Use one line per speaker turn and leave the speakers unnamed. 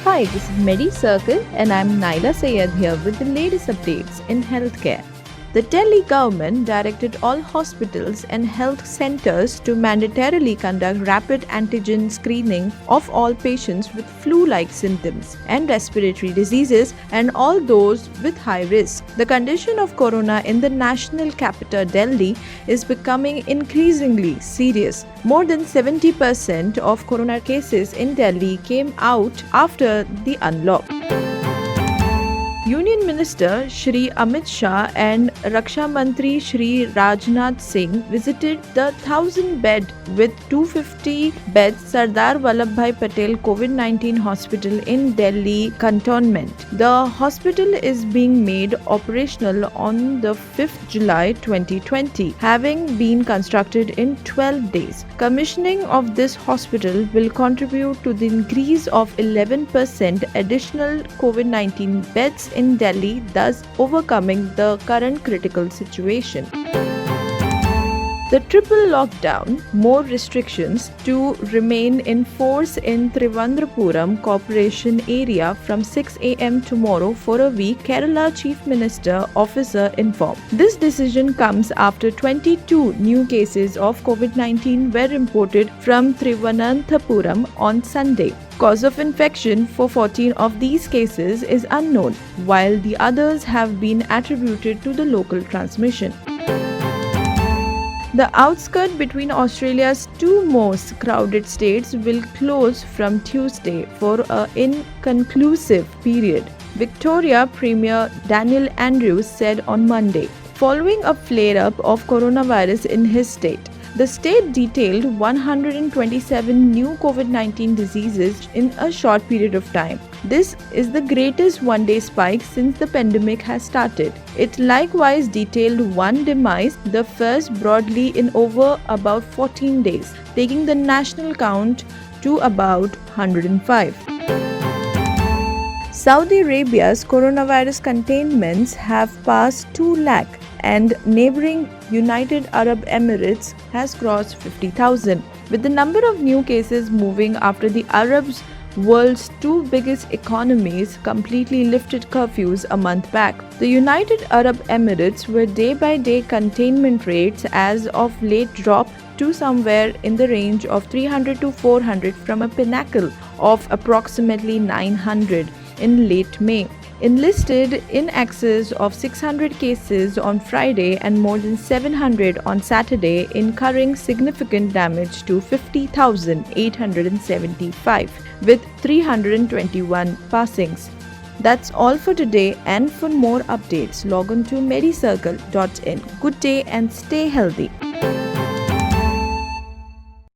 Hi, this is Medi Circle and I'm Naila Sayed here with the latest updates in healthcare. The Delhi government directed all hospitals and health centers to mandatorily conduct rapid antigen screening of all patients with flu-like symptoms and respiratory diseases and all those with high risk. The condition of corona in the national capital Delhi is becoming increasingly serious. More than 70% of corona cases in Delhi came out after the unlock. Union Minister Shri Amit Shah and Raksha Mantri Shri Rajnath Singh visited the 1,000-bed with 250 beds Sardar Vallabhbhai Patel COVID-19 hospital in Delhi cantonment. The hospital is being made operational on the 5th July 2020, having been constructed in 12 days. Commissioning of this hospital will contribute to the increase of 11% additional COVID-19 beds in Delhi, thus overcoming the current critical situation. The triple lockdown, more restrictions to remain in force in Trivandrum Corporation area from 6 a.m. tomorrow for a week, Kerala Chief Minister Officer informed. This decision comes after 22 new cases of COVID-19 were reported from Thiruvananthapuram on Sunday. Cause of infection for 14 of these cases is unknown, while the others have been attributed to the local transmission. The outskirt between Australia's two most crowded states will close from Tuesday for an inconclusive period, Victoria Premier Daniel Andrews said on Monday, following a flare-up of coronavirus in his state. The state detailed 127 new COVID-19 diseases in a short period of time. This is the greatest one-day spike since the pandemic has started. It likewise detailed one demise, the first broadly in over about 14 days, taking the national count to about 105. Saudi Arabia's coronavirus containments have passed 2 lakh and neighboring United Arab Emirates has crossed 50,000, with the number of new cases moving after the Arabs' world's two biggest economies completely lifted curfews a month back. The United Arab Emirates, where day-by-day containment rates as of late dropped to somewhere in the range of 300 to 400 from a pinnacle of approximately 900 in late May, enlisted in excess of 600 cases on Friday and more than 700 on Saturday, incurring significant damage to 50,875, with 321 passings. That's all for today, and for more updates, log on to medicircle.in. Good day and stay healthy.